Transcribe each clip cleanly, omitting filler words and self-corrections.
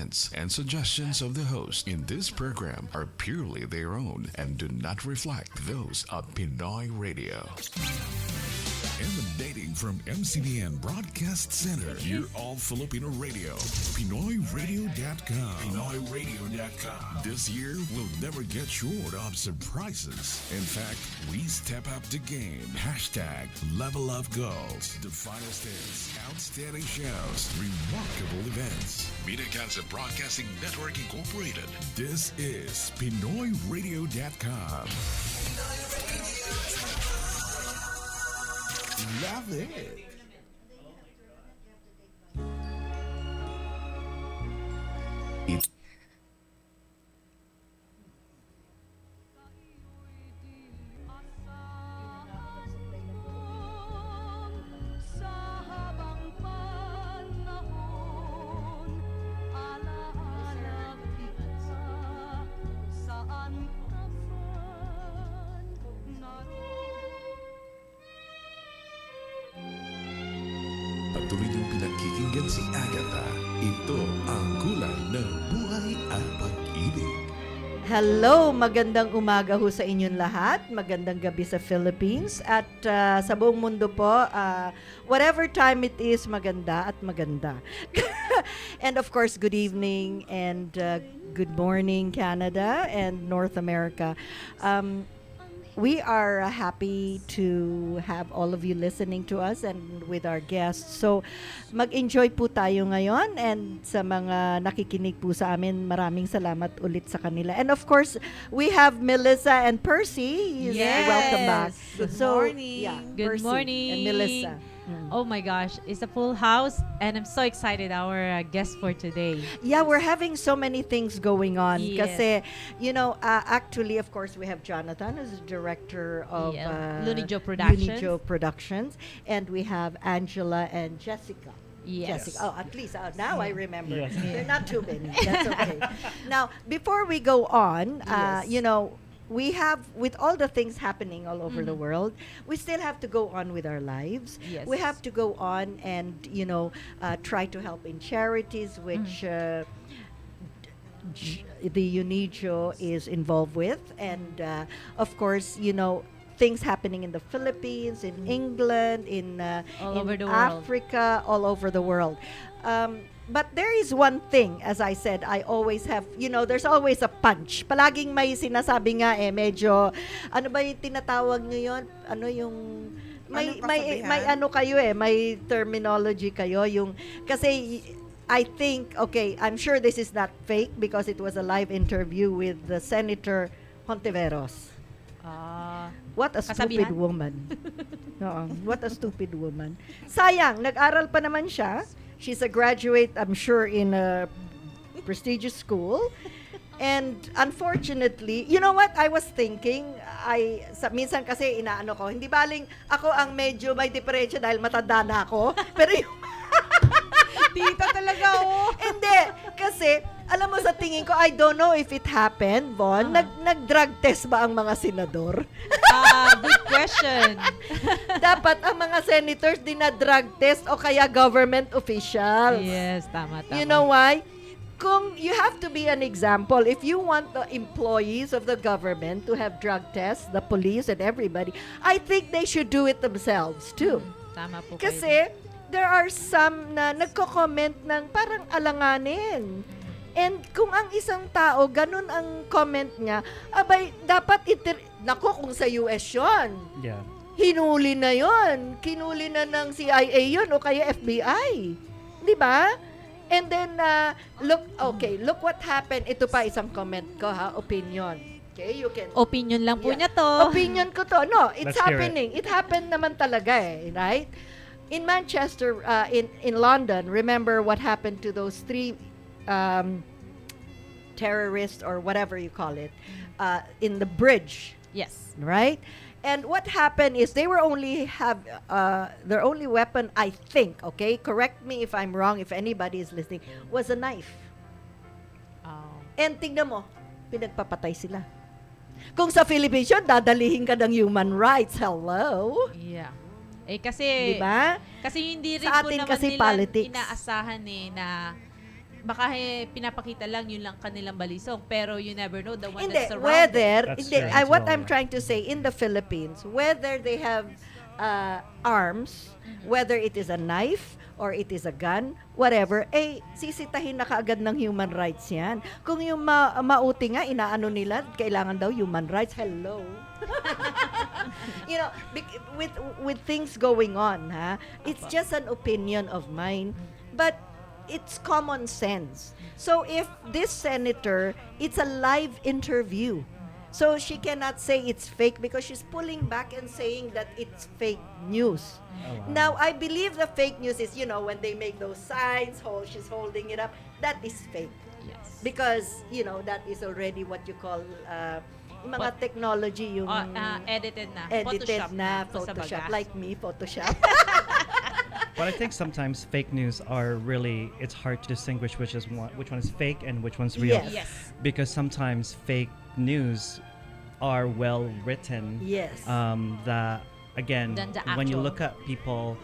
comments and suggestions of the host in this program are purely their own and do not reflect those of Pinoy Radio. Emanating from MCBN Broadcast Center, you're all Filipino radio. PinoyRadio.com. PinoyRadio.com. This year will never get short of surprises. In fact, we step up the game. Hashtag Level Up Goals. The finest hits, outstanding shows, remarkable events. Media Cancer Broadcasting Network Incorporated. This is PinoyRadio.com. Love it. Patuloy niyong pinakikinggan si Agatha. Ito ang kulay ng buhay at pag-ibig. Hello! Magandang umaga ho sa inyong lahat. Magandang gabi sa Philippines. At sa buong mundo po, whatever time it is, maganda at maganda. And of course, good evening and good morning, Canada and North America. We are happy to have all of you listening to us and with our guests. So, mag-enjoy po tayo ngayon, and sa mga nakikinig po sa amin, maraming salamat ulit sa kanila. And of course, we have Melissa and Percy. Yes. Welcome back. Good morning. Yeah, Good Percy morning. and Melissa. Oh my gosh, it's a full house and I'm so excited our guest for today. Yeah, we're having so many things going on. Yes. Kasi, you know, actually, of course, we have Jonathan, who's the director of Looney Joe Productions. Looney Joe Productions. And we have Angela and Jessica. Yes. Jessica. Oh, at least now I remember. Yes. They're not too many. That's okay. Now, before we go on, Yes. you know, we have, with all the things happening all over the world, we still have to go on with our lives. Yes. We have to go on and, you know, try to help in charities, which the UNIJO is involved with. And, of course, you know, things happening in the Philippines, in England, in All in over the world. Africa, all over the world. But there is one thing, as I said, I always have, you know, there's always a punch. Palaging may sinasabi nga medyo, ano ba yung tinatawag nyo yun? Ano yung, may ano kayo may terminology kayo. Yung, kasi, I think, okay, I'm sure this is not fake because it was a live interview with the Senator Hontiveros. What a stupid Kasabihan? woman. Oo, what a stupid woman. Sayang, nag-aral pa naman siya. She's a graduate, I'm sure, in a prestigious school. And unfortunately, you know what? I was thinking, minsan kasi inaano ko, hindi baling ako ang medyo may diferensya dahil matanda na ako. Pero yung Tita talaga, oh. hindi. Kasi, alam mo sa tingin ko, I don't know if it happened, Von. Nag-drug test ba ang mga senador? Good question. Dapat ang mga senators dinadrug test o kaya government officials. Yes, tama. You know why? Kung you have to be an example, if you want the employees of the government to have drug tests, the police and everybody, I think they should do it themselves too. Tama po Kasi there are some na nagko-comment ng parang alanganin. And kung ang isang tao, ganun ang comment niya, abay, dapat nako kung sa US yun. Yeah. Hinuli na yon, kinuli na ng CIA yon o kaya FBI. Di ba? And then, look what happened. Ito pa isang comment ko opinion. Okay, you can... Opinion lang po niya to. Opinion ko to. No, it's Let's hear happening. It happened naman talaga right? In Manchester, in London, remember what happened to those three terrorists or whatever you call it, in the bridge. Yes. Right? And what happened is they were only have their only weapon, I think, okay? Correct me if I'm wrong, if anybody is listening, was a knife. And tingnan mo, pinagpapatay sila. Kung sa Philippines yun, dadalihin ka ng human rights. Hello? Yeah. Kasi, diba? Kasi hindi rin Sa po atin naman kasi nila politics. inaasahan na baka pinapakita lang, yun lang kanilang balisong. Pero you never know the one Hindi, that's surrounded. whether, That's hindi, true as what well, I'm yeah. trying to say, in the Philippines, whether they have arms, whether it is a knife, or it is a gun, whatever, sisitahin na kaagad ng human rights yan. Kung yung mauti nga, inaano nila, kailangan daw human rights, hello. You know, with things going on, it's just an opinion of mine, but it's common sense. So if this senator, it's a live interview. So she cannot say it's fake because she's pulling back and saying that it's fake news. Oh, wow. Now, I believe the fake news is, when they make those signs, she's holding it up, that is fake. Yes. Because, that is already what you call mga technology, yung Edited na. edited na, Sa Photoshop. bagas. Like me, Photoshop. But I think sometimes fake news are really, it's hard to distinguish which one is fake and which one's real. Yes. Yes. Because sometimes fake news are well written. Yes. That again, Than the when you actual. look at people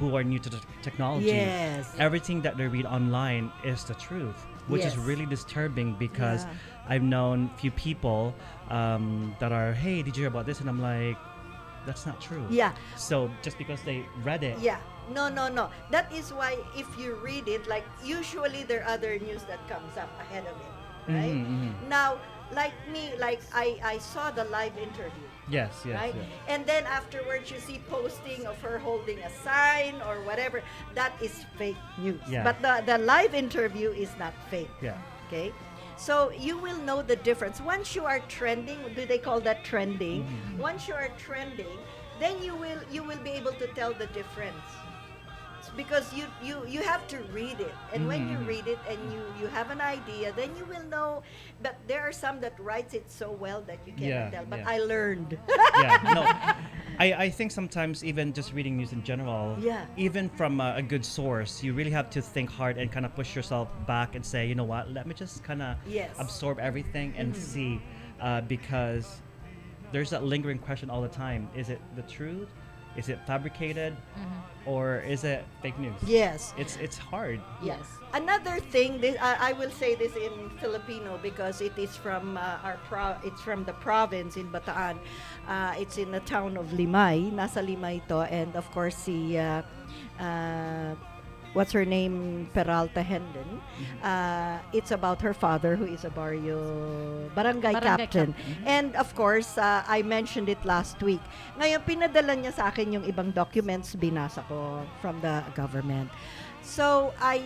who are new to the technology, Yes. everything that they read online is the truth, which is Yes. really disturbing because Yeah. I've known few people that are, hey, did you hear about this? And I'm like, that's not true. Yeah. So just because they read it, Yeah. No. That is why if you read it, like usually there are other news that comes up ahead of it, right? Now, like me, I saw the live interview, yes, right? yes. And then afterwards you see posting of her holding a sign or whatever. That is fake news. Yeah. But the live interview is not fake. Yeah. Okay? So you will know the difference. Once you are trending, do they call that trending? Once you are trending, then you will be able to tell the difference. Because you have to read it, and when you read it and you have an idea, then you will know. But there are some that writes it so well that you cannot Yeah, tell. But yeah. I learned. Yeah, no. I think sometimes even just reading news in general, Yeah. even from a good source, you really have to think hard and kind of push yourself back and say, you know what, let me just kind of Yes. absorb everything and see, because there's that lingering question all the time. Is it the truth? Is it fabricated? Or is it fake news? Yes. It's hard. Yes. Another thing, I will say this in Filipino because it is from it's from the province in Bataan. It's in the town of Limay. Nasa Limay to, and of course si what's her name, Peralta Hendon. It's about her father who is a barangay captain. And of course, I mentioned it last week. Ngayon, pinadala niya sa akin yung ibang documents, binasa ko from the government. So, I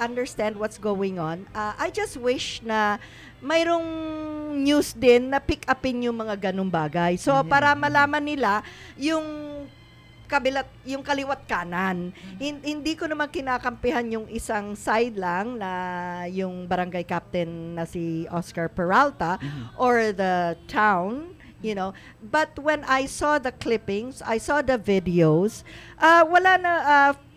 understand what's going on. I just wish na mayroong news din na pick upin yung mga ganung bagay. So, para malaman nila yung yung kaliwat kanan. Hindi ko naman kinakampihan yung isang side lang na yung barangay captain na si Oscar Peralta or the town, but when I saw the clippings, I saw the videos, wala na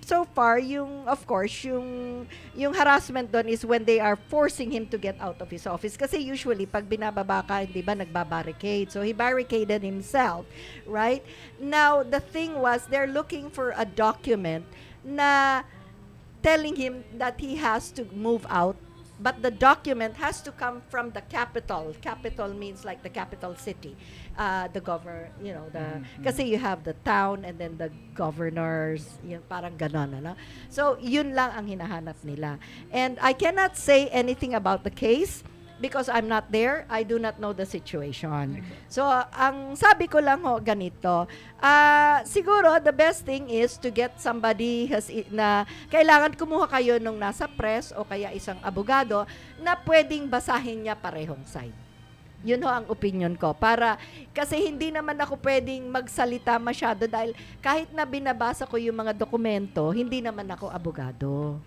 so far of course yung harassment doon is when they are forcing him to get out of his office kasi usually pag binababa ka, hindi ba, nagbabarricade, so he barricaded himself, right? Now the thing was they're looking for a document na telling him that he has to move out, but the document has to come from the capital. Capital means like the capital city. The governor, kasi you have the town and then the governors, parang ganon, ano? So, yun lang ang hinahanap nila. And I cannot say anything about the case because I'm not there. I do not know the situation. So, ang sabi ko lang ganito, siguro the best thing is to get somebody na kailangan kumuha kayo nung nasa press o kaya isang abogado na pwedeng basahin niya parehong side. Yun ang opinion ko. Kasi hindi naman ako pwedeng magsalita masyado dahil kahit na binabasa ko yung mga dokumento, hindi naman ako abogado.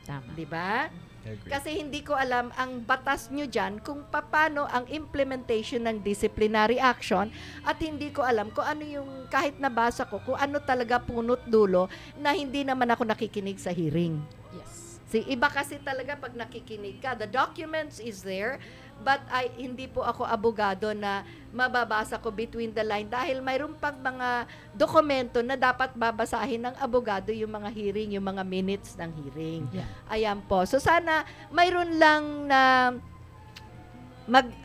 Tama. Diba? I agree. Kasi hindi ko alam ang batas nyo dyan kung paano ang implementation ng disciplinary action at hindi ko alam kung ano yung kahit nabasa ko, kung ano talaga punot dulo na hindi naman ako nakikinig sa hearing. Yes. Iba kasi talaga pag nakikinig ka, the documents is there, But hindi po ako abogado na mababasa ko between the line dahil mayroon pang mga dokumento na dapat babasahin ng abogado, yung mga hearing, yung mga minutes ng hearing. Yeah. Ayan po. So sana mayroon lang na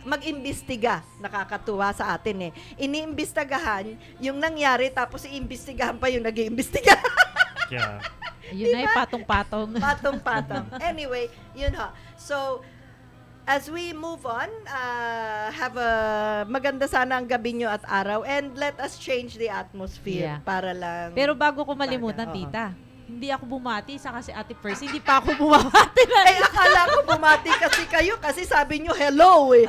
mag-imbestiga. Nakakatuwa sa atin eh. Iniimbestagahan yung nangyari tapos iimbestigahan pa yung nag-iimbestiga. Yeah. Yun ay patong-patong. Patong-patong. Anyway, yun ha. So, as we move on, have a maganda sana ang gabi nyo at araw, and let us change the atmosphere Yeah. para lang. Pero bago ko malimutan, Oo. tita, hindi ako bumati sa kasi Ate Percy, hindi pa ako bumati na. Ay, akala ko bumati kasi kayo kasi sabi nyo hello eh.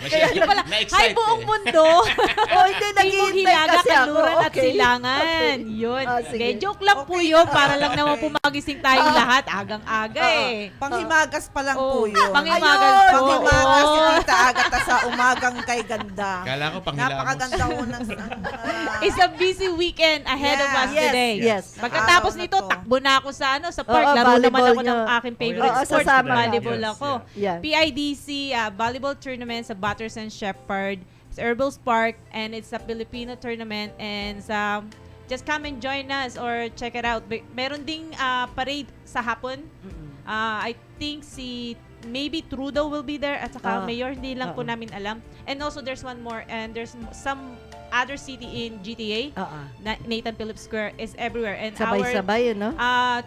Yung pala, hi Na-excite buong eh. mundo. Oh, hindi, Timog naghihintay Hilaga, kasi ako. Kanluran at Okay. Silangan. Yun. Sige. De, joke lang po yun. Para lang naman po magising tayong lahat. Agang-aga eh. Panghimagas pa lang po Oh, yun. Panghimagas Ayun! po. Panghimagas si Oo. Tita Agatha sa umagang kay ganda. Kala ko panghilamos. Napakaganda ho ng It's a busy weekend ahead of us Yes, today. yes. Pagkatapos Araw na nito, to. takbo na ako sa sa park. Oo, Laro naman volleyball ako ng nyo. aking favorite Oo, sports. sasama ka. Volleyball Yes, ako. Yeah. PIDC volleyball tournament sa Batterson Shepherd. Sa Herbals Park, and it's a Filipino tournament, and just come and join us or check it out. Meron ding parade sa hapon. I think maybe Trudeau will be there at saka Mayor, hindi lang po namin alam. And also there's one more, and there's some other city in GTA. Nathan Phillips Square is everywhere, and Sabay-sabay, no?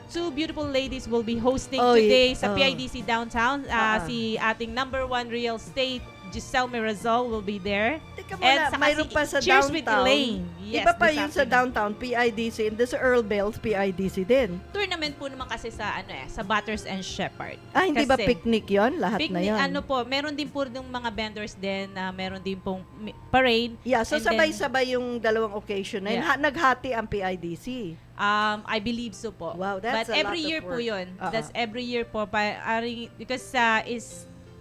two beautiful ladies will be hosting Oh, today yeah. sa PIDC downtown. Si ating number 1 real estate, Giselle Mirazol, will be there. Teka And muna, saka mayroon si pa sa Cheers with downtown. Elaine. Yes, Iba pa this yun sa afternoon. downtown, PIDC, and this Earl Bell's PIDC din. Tournament po naman kasi sa sa Batters and Shepherd. Hindi ba Kasi picnic yon lahat na picnic, yon? meron din po ng mga vendors din, meron din pong parade. Yeah, so And then, sabay-sabay yung dalawang occasion na yun. Yeah. Naghati ang PIDC. I believe so po. Wow, that's But a every lot of year po work. yun. Uh-uh. That's every year po. Because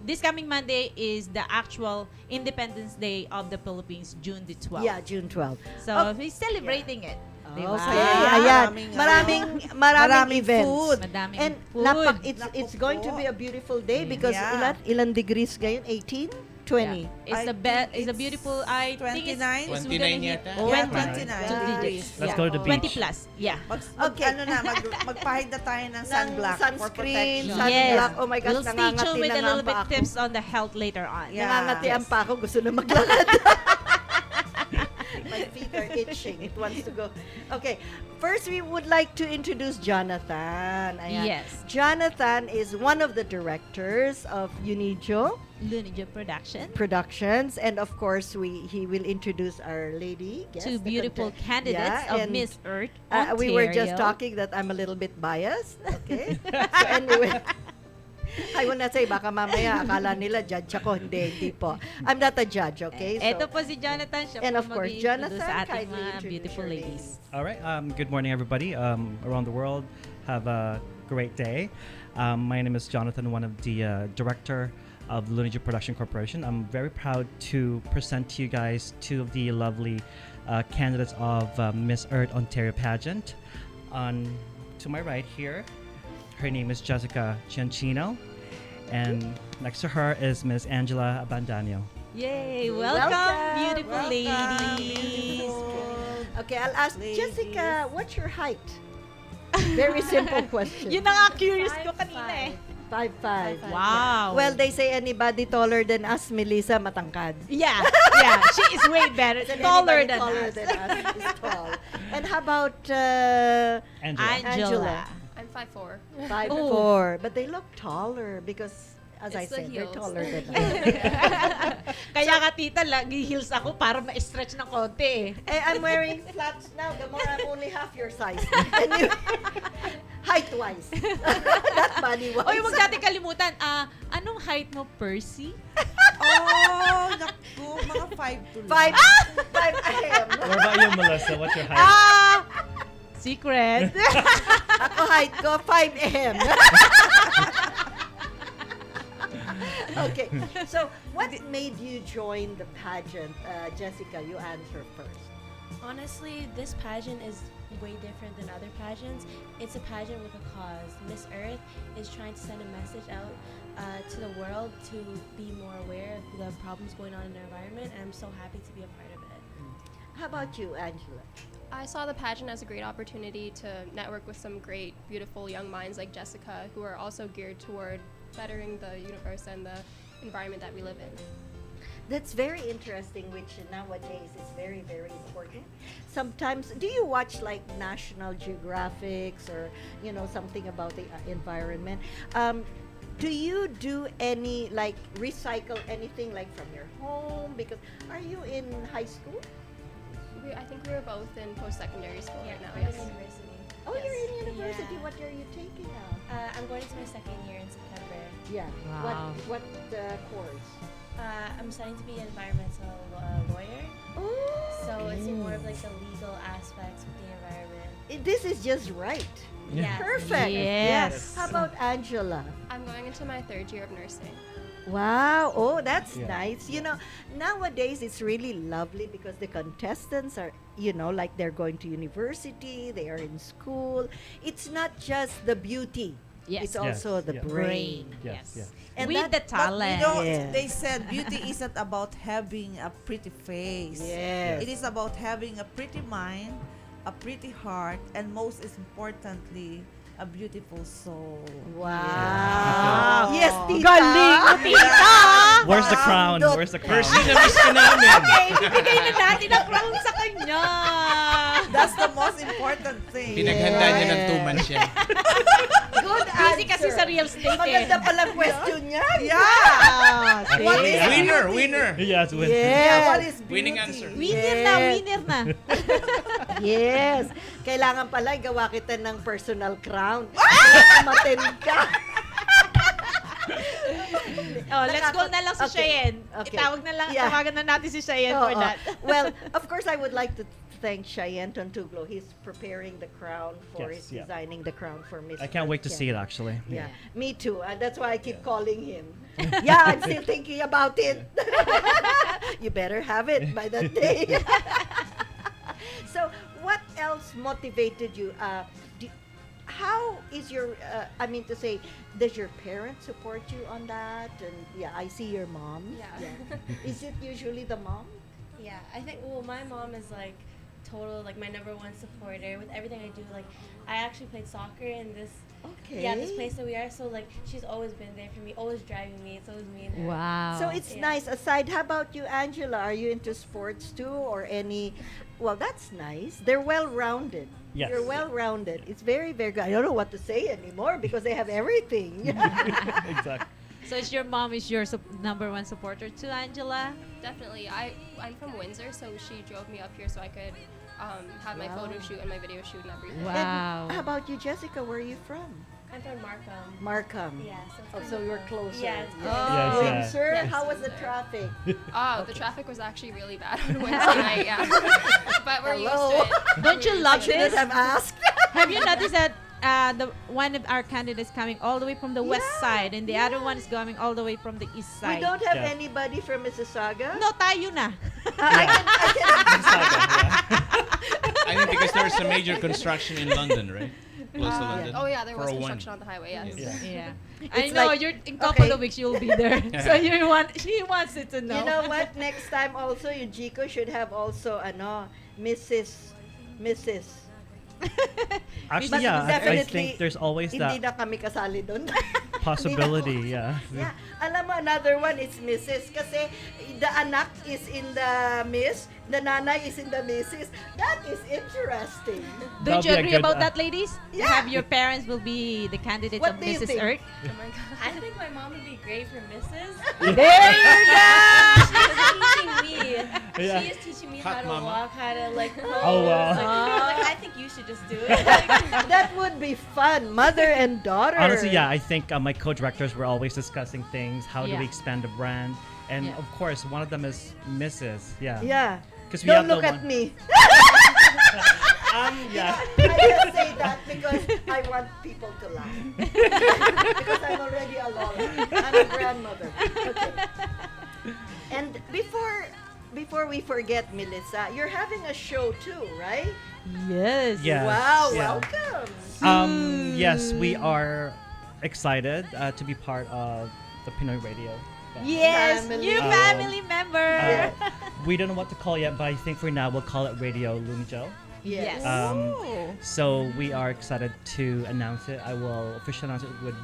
this coming Monday is the actual Independence Day of the Philippines, June the 12th. Yeah, June 12. So, we're celebrating it. Diba? Okay, Ah, ayan. maraming Maraming events. food. Madaming And food. it's going to be a beautiful day because Yeah. ilan degrees ngayon? 18? 20? Yeah. It's a beautiful, I think it's 29? it's 29 gonna hit yata. Yeah, 29 29. degrees. Let's Yeah. go to the 20 beach. plus. Yeah. Okay. Magpahid na tayo ng Ng sunblock for sunscreen, protection. sunblock. Oh my gosh, We'll stay tuned nangangati with na a nga little pa bit ako. tips on the health later on. Yeah. Nangangatian Yes. pa ako. Gusto na maglakad. My feet are itching. It wants to go. Okay. First, we would like to introduce Jonathan. Ayan. Yes. Jonathan is one of the directors of Unijo Lunijo Production. Productions. And of course, he will introduce our lady guest. Two the beautiful candidates Yeah, of and, Miss Earth, we were just Ontario. talking that I'm a little bit biased. Okay. So anyway, I wanna say, baka mamaya akala nila judge ako. Hindi po. I'm not a judge, okay? So, Ito po si Jonathan. Siya And po of course, mag-i-introduce Jonathan, sa ating kindly mga introduce beautiful your ladies. All right. Good morning, everybody around the world. Have a great day. My name is Jonathan, one of the director of Lunijo Production Corporation. I'm very proud to present to you guys two of the lovely candidates of Miss Earth Ontario pageant. To my right here, her name is Jessica Ciancino, and next to her is Miss Angela Abandano. Yay! Welcome, Welcome, beautiful welcome, ladies. okay, I'll ask Ladies. Jessica, what's your height? Very simple question. Yun na nga curious ko kanina eh. 5'5". Wow. Well, they say anybody taller than us, Melissa, matangkad. yeah. She is way better. Then Taller anybody than taller us. than us is tall. And how about Angela. Angela. I'm 5'4". 5'4"? But they look taller because, as I It's the said, they're heels. taller than us. Kaya ka tita, lagi heels ako para ma-stretch ng konti eh. I'm wearing flats now. The more I'm only half your size. Anyway, height-wise. Not body-wise. Oy, huwag natin kalimutan. Anong height mo, Percy? Oh, naku, mga 5 to lang. 5 a.m. What about you, Melissa? What's your height? Secret. Ako height ko, 5 a.m. Okay. So, what made you join the pageant? Jessica, you answer first. Honestly, this pageant is way different than other pageants. It's a pageant with a cause. Miss Earth is trying to send a message out to the world to be more aware of the problems going on in their environment, and I'm so happy to be a part of it. How about you, Angela? I saw the pageant as a great opportunity to network with some great, beautiful young minds like Jessica, who are also geared toward bettering the universe and the environment that we live in. That's very interesting, which nowadays is very, very important. Sometimes, do you watch like National Geographics or, something about the environment? Do you do any, like, recycle anything like from your home? Because are you in high school? I think we were both in post-secondary school right now, I'm yes. in university. Oh, Yes. you're in university. Yeah. What year are you taking now? I'm going into my second year in September. Yeah. Wow. What course? I'm studying to be an environmental lawyer. Oh. So it's more of like the legal aspects with the environment. This is just right. Yeah. Perfect. Yes. How about Angela? I'm going into my 3rd year of nursing. Wow. Oh, that's Yeah. nice. Nowadays it's really lovely because the contestants are, like they're going to university, they are in school. It's not just the beauty. Yes. It's also the yeah. brain. Yes, yes. And With the that- talent. Yeah. They said beauty isn't about having a pretty face. Yes. It is about having a pretty mind, a pretty heart, and most importantly, a beautiful soul. Wow. Yes, tita. Galing, tita! Where's the crown? Dot- Where's the crown? Miss ka namin. Okay, ibigay na natin ang crown sa kanya. That's the most important thing. Pinaghanda niya ng 2 months yan. Good Busy kasi answer. sa real estate eh. Maganda pala question niya. Yeah. What is Winner. Yes, with Yes. What is beauty? Winning answer. Winner na, winner na. Yes. Kailangan pala gawa kita ng personal crown. Kaya umattend ka. Oh, let's go na lang si Okay. Cheyenne. Okay. Itawag na lang, Yeah. tawagan na natin si Cheyenne for Oo. that. Well, of course, I would like to thank Cheyenne Tontuglo. He's preparing the crown for Yes, he's yeah. designing the crown for Miss I can't wait to Earth see it Canada. actually. Yeah, me too. That's why I keep calling him. Yeah, I'm still thinking about it. You better have it by that day. So, what else motivated you? How is your, does your parents support you on that? And yeah, I see your mom. Yeah. Is it usually the mom? Yeah, I think, my mom is like total, like my number one supporter with everything I do. Like, I actually played soccer in this, Okay. this place that we are. So, like, she's always been there for me, always driving me. It's always me and her. Wow. So it's Yeah. nice. Aside, how about you, Angela? Are you into sports too, or any? Well, that's nice. They're well-rounded. Yes. You're well-rounded. It's very, very good. I don't know what to say anymore because they have everything. Exactly. So it's your mom is your number one supporter to Angela? Definitely. I'm from Windsor, so she drove me up here so I could have my Wow. photo shoot and my video shoot and everything. Wow. And how about you, Jessica? Where are you from? I'm from Markham. Markham. Yeah, so it's Oh, kind so of you're a- closer. Yeah, it's Yeah. Oh. Yes, yeah. Windsor. Yes. How was the traffic? Oh, the traffic was actually really bad on Wednesday night, yeah. But we're used Hello. to it. Don't you love Shouldn't this? have asked. Have you noticed that one of our candidates coming all the way from the west Yeah, side and the other one is coming all the way from the east We side? don't have Yeah. anybody from Mississauga. No, tayo na. I think because there's a major construction in London, right? Close to London. Oh yeah, there was 401. construction on the highway, yes. Yes. Yeah. Yeah. I It's know like- you're in couple okay. of weeks you'll be there. So she wants it to know. You know what? Next time also, yung Jico should have also, Mrs. Actually, But yeah, I definitely, think there's always Hindi that na kami kasali doon. possibility. Yeah. Yeah. Alam mo, another one is Mrs. Kasi the anak is in the Miss, the nanay is in the Mrs. That is interesting. Don't That'll you be a agree good, about that, ladies? Yeah. Have your parents will be the candidate What of do you Mrs. think? Earth? Oh my god. I think my mom would be great for Mrs. There you go! She's teaching me. Yeah. She is teaching me Hot how to mama. walk, how to like pose. Oh, wow. Like, I think you should just do it. Like, That would be fun. Mother and daughter. Honestly, yeah, I think my co-directors were always discussing things. How do Yeah. we expand the brand? And Yeah. of course, one of them is Mrs. Yeah. Yeah. Because we Don't have look the at one. me. Yeah. I just say that because I want people to laugh. Because I'm already a Lola. I'm a grandmother. Okay. And before we forget, Melissa, you're having a show too, right? Yes. Yes. Wow, yeah. welcome. Yes, we are excited to be part of the Pinoy Radio. Yes, Family. new family member. We don't know what to call yet, but I think for now we'll call it Radio Lunijo. Yes. So we are excited to announce it. I will officially announce it with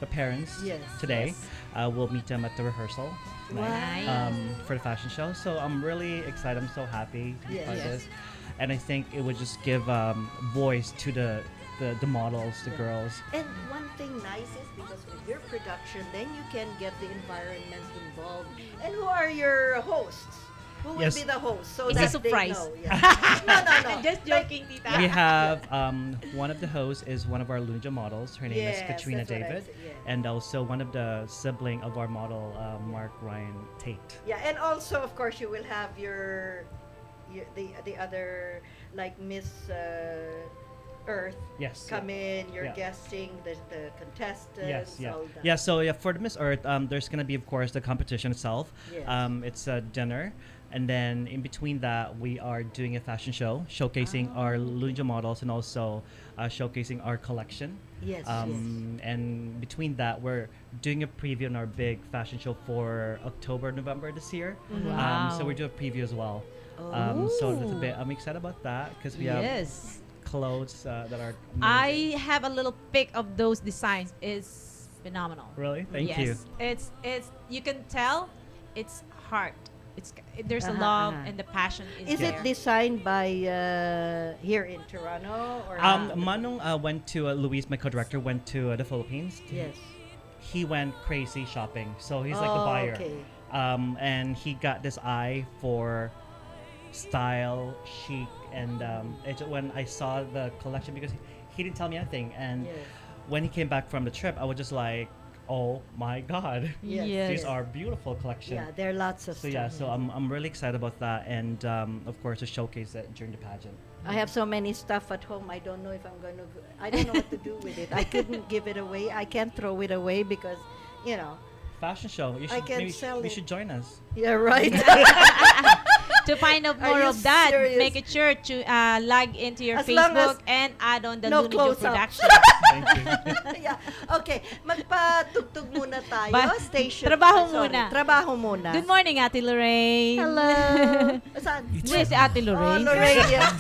the parents Yes, today. yes. We'll meet them at the rehearsal tonight, Nice. for the fashion show. So I'm really excited. I'm so happy to be Yes. part of Yes. this. And I think it would just give voice to the models, the Yeah. girls. And one thing nice is because with your production, then you can get the environment involved. And who are your hosts? Who will Yes. be the host? So It's a that surprise. they know. Yeah. no. I'm just joking, Tita. We have one of the hosts is one of our Lunijo models. Her name is Yes, Katrina that's what I David. said, yeah. And also one of the sibling of our model, Mark Ryan Tate. Yeah, and also of course you will have the other like Miss Earth Yes. come in. You're Yeah. guesting the contestants. Yes, yeah. all that. Yeah, so yeah, for the Miss Earth, there's going to be, of course, the competition itself. Yes. It's a dinner. And then in between that, we are doing a fashion show showcasing our Lunijo models and also showcasing our collection. Yes, And between that, we're doing a preview on our big fashion show for October, November this year. Wow. So we're doing a preview as well. So a little bit, I'm excited about that because we have Yes. clothes that are amazing. I have a little pic of those designs. It's phenomenal. Really? Thank yes. you. It's you can tell it's heart. There's a Uh-huh, love uh-huh. and the passion is Is there. it designed by here in Toronto or Manong went to Luis, my co-director, went to the Philippines. Yes. He went crazy shopping, so he's like the Oh, buyer. okay. And he got this eye for style, chic, and when I saw the collection, because he didn't tell me anything, and Yes. when he came back from the trip, I was just like, oh my god, Yes. Yes. these are beautiful collection. Yeah, there are lots of So stuff. yeah, so I'm really excited about that, and of course to showcase it during the pageant. I have so many stuff at home. I don't know if I'm going to. I don't know what to do with it. I couldn't give it away. I can't throw it away because, you know. Fashion show. You I should can maybe sell you it. should join us. Yeah, right. To find out Are more you of that, serious? make it sure to log into your As long Facebook as and add on the no Lunijo close-up. production. Thank you. Yeah. Okay, magpatugtog muna tayo. Station. Trabaho Sorry, muna. Trabaho muna. Good morning, Ate Lorraine. Hello. Saan? Yes, si Ate Lorraine. Oh, Lorraine, yes.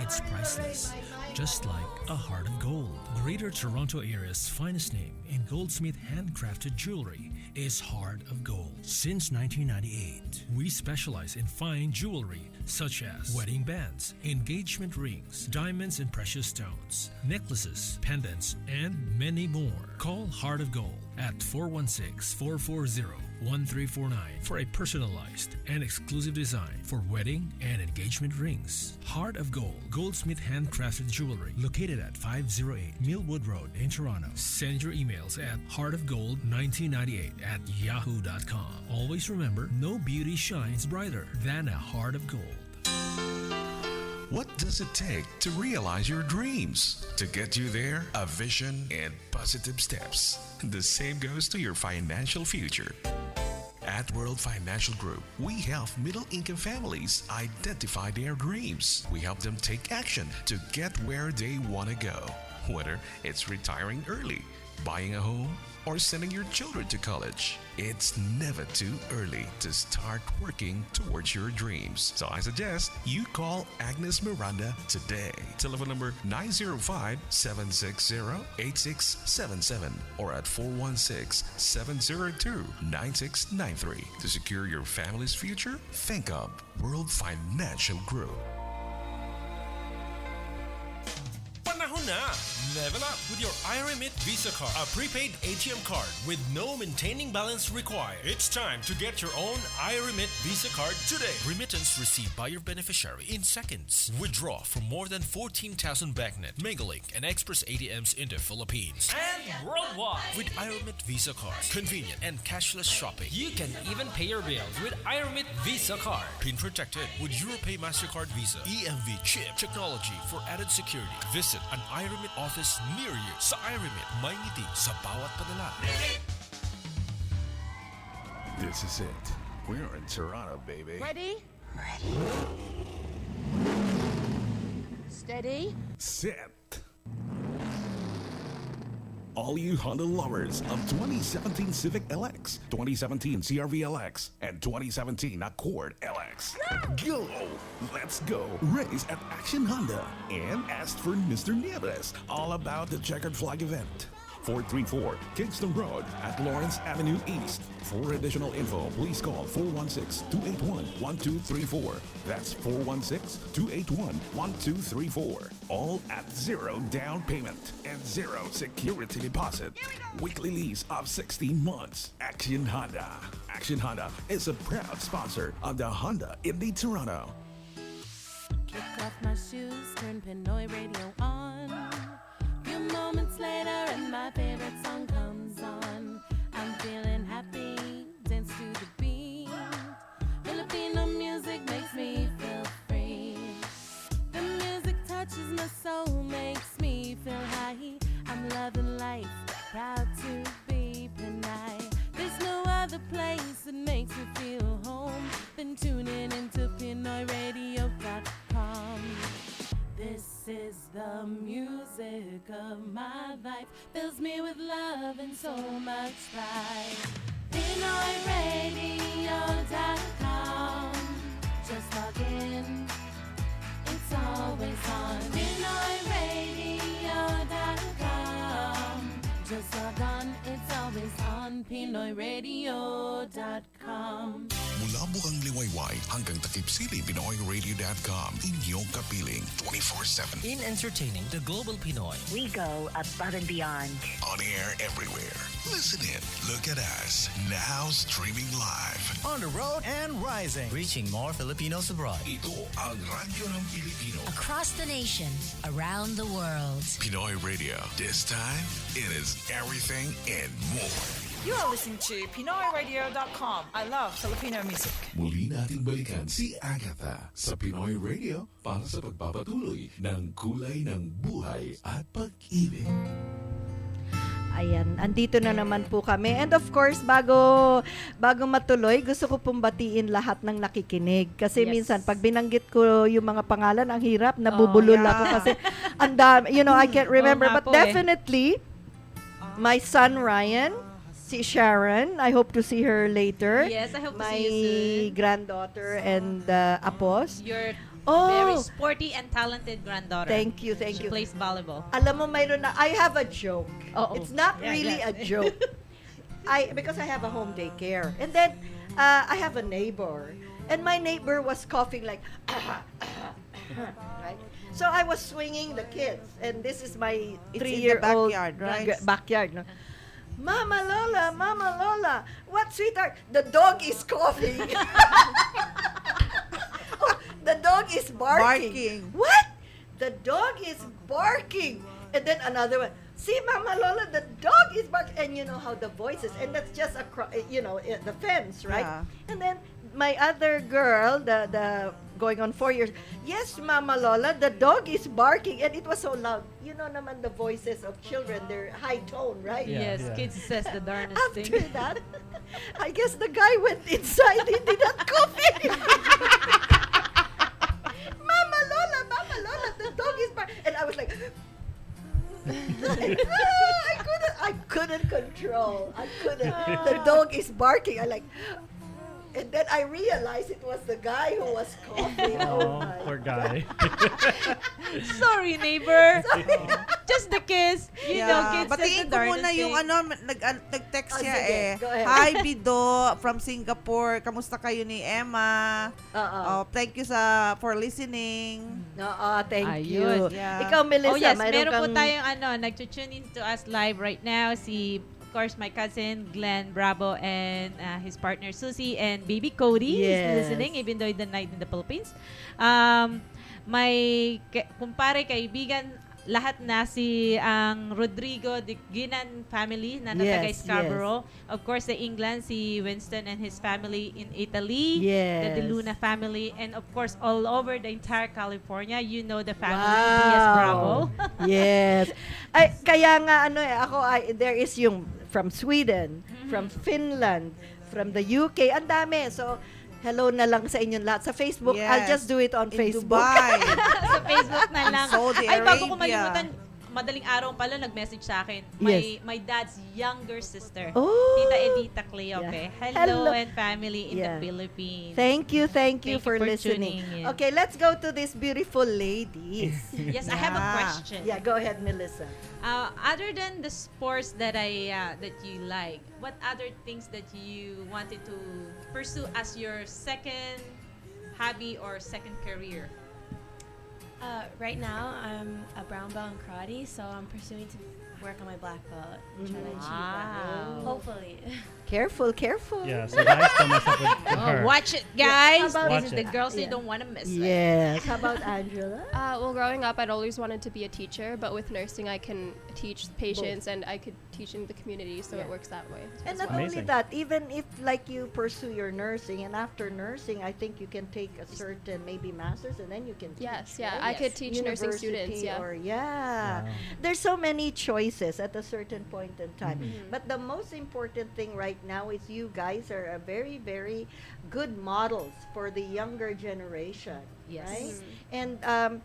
It's priceless, just like a heart of gold. Greater Toronto area's finest name in goldsmith handcrafted jewelry is Heart of Gold. Since 1998, we specialize in fine jewelry such as wedding bands, engagement rings, diamonds and precious stones, necklaces, pendants, and many more. Call Heart of Gold at 416-440-1349 for a personalized and exclusive design for wedding and engagement rings. Heart of Gold, goldsmith handcrafted jewelry located at 508 Millwood Road in Toronto. Send your emails at heartofgold1998@yahoo.com. Always remember, no beauty shines brighter than a heart of gold. What does it take to realize your dreams? To get you there, a vision and positive steps. The same goes to your financial future. At World Financial Group, we help middle-income families identify their dreams. We help them take action to get where they want to go. Whether it's retiring early, buying a home, or sending your children to college, it's never too early to start working towards your dreams. So I suggest you call Agnes Miranda today. Telephone number 905-760-8677 or at 416-702-9693. To secure your family's future, think of World Financial Group. Panahon na! Level up with your iRemit Visa card, a prepaid ATM card with no maintaining balance required. It's time to get your own iRemit Visa card today. Remittance received by your beneficiary in seconds. Withdraw from more than 14,000 BankNet, Megalink, and Express ATMs in the Philippines and worldwide with iRemit Visa cards. Convenient and cashless shopping. You can even pay your bills with iRemit Visa card. Pin protected with EuroPay MasterCard Visa. EMV chip technology for added security. Visit an iRemit office near you. Sa iRemit, may ngiti sa bawat padala. This is it. We're in Toronto, baby. Ready? Steady. Set. All you Honda lovers of 2017 Civic LX, 2017 CRV LX, and 2017 Accord LX. Go! Let's go! Race at Action Honda and ask for Mr. Nieves all about the checkered flag event. 434 Kingston Road at Lawrence Avenue East. For additional info, please call 416-281-1234. That's 416-281-1234. All at zero down payment and zero security deposit. Weekly lease of 16 months. Action Honda. Action Honda is a proud sponsor of the Honda Indy Toronto. Kick off my shoes, turn Pinoy radio on. Few moments later and my favorite song comes on. I'm feeling happy, dance to the beat. Filipino music makes me feel free. The music touches my soul, makes me feel high. I'm loving life, proud to be Pinay. There's no other place that makes me feel home than tuning into PinoyRadio.com. This is the music of my life, fills me with love and so much pride. PinoyRadio.com, just log in, it's always on. PinoyRadio.com, just log on, it's always on. PinoyRadio.com. Mula Bukang Liwayway hanggang Takip City, PinoyRadio.com. Inyong kapiling 24/7. In entertaining the global Pinoy. We go above and beyond. On air everywhere. Listen in. Look at us. Now streaming live. On the road and rising. Reaching more Filipinos abroad. Ito ang Radyo ng Pilipino. Across the nation, around the world. Pinoy Radio. This time, it is everything and more. You are listening to PinoyRadio.com. I love Filipino music. Muli nating balikan si Agatha sa Pinoy Radio para sa pagpapatuloy ng kulay ng buhay at pag-ibig. Ayan, andito na naman po kami. And of course, bago matuloy, gusto ko pong batiin lahat ng nakikinig. Kasi minsan, pag binanggit ko yung mga pangalan, ang hirap, nabubulol ako kasi, I can't remember. But definitely, my son Ryan, si Sharon, I hope to see her later. Yes, I hope to my see you soon. Granddaughter and Apos. Your very sporty and talented granddaughter. Thank you. She plays volleyball. Alam mo, mayroon na, I have a joke. It's not really a joke. Because I have a home daycare. And then, I have a neighbor. And my neighbor was coughing like, right? So I was swinging the kids. And this is my 3-year-old backyard, right? Backyard, no? Mama Lola, what sweetheart? The dog is coughing. The dog is barking. What? The dog is barking. And then another one. See, Mama Lola, the dog is barking. And you know how the voice is. And that's just the fence, right? Yeah. And then my other girl, the going on 4 years. Yes, Mama Lola, the dog is barking. And it was so loud. You know naman the voices of children, they're high tone, right? Yes, kids says the darnest thing. After that, I guess the guy went inside. He did not cough anymore. Mama Lola, the dog is barking. And I was like, I couldn't control. The dog is barking. And then I realized it was the guy who was coughing. Oh, poor guy. Sorry, neighbor. Just the kiss. You know, kids says the Batiin ko darnest muna yung thing. nag-text siya sige, eh. go ahead. Hi, Bido from Singapore. Kamusta kayo ni Emma? Thank you for listening. Thank you. Ayun. Yeah. Ikaw, Melissa, Oh yes, mayroon meron po kang- tayong nag-tune in to us live right now. Of course, my cousin Glenn Bravo and his partner Susie and baby Cody is Yes. listening even though the night in the Philippines. My kumpare, kaibigan, lahat na ang Rodrigo de Ginan family na natagay Yes, Scarborough. Of course, the England, si Winston and his family in Italy. Yes. The De Luna family. And of course, all over the entire California, you know the family. Wow. Diaz Bravo. Yes. Kaya nga there is yung from Sweden, from Finland, from the UK. Ang dami. So, hello na lang sa inyong lahat. Sa Facebook, I'll Yes. just do it on In Facebook. Dubai. Sa Facebook na lang. Saudi Ay, bago ko Arabia. malimutan, madaling araw pala nag-message sa akin. Yes. My dad's younger sister, Oh. Tita Edita Cleope. Yeah. Hello, Hello. and family in Yeah. the Philippines. Thank you Thank you for for listening. tuning in. Okay, let's go to these beautiful ladies. Yes, I have a question. Yeah, go ahead, Melissa. Other than the sports that that you like, what other things that you wanted to pursue as your second hobby or second career? Right now, I'm a brown belt in karate, so I'm pursuing to work on my black belt and try to achieve that. Wow. Hopefully. Careful, careful. Yeah, so guys, don't mess up with her. Watch it, Yeah, guys. how about- This is the Watch it. girls you Yeah. don't want to miss. Yes. How about Angela? Well, growing up, I'd always wanted to be a teacher, but with nursing, I can teach patients and I could teach in the community, so Yeah. it works that way. And as not well. only Amazing. that, even if like you pursue your nursing, and after nursing, I think you can take a certain maybe master's, and then you can teach. Yes, yeah, right? I could teach nursing students, University yeah. Or yeah, Wow. there's so many choices at a certain point in time. Mhm. But the most important thing right now is you guys are a very, very good models for the younger generation. Yes. Right? Mhm. And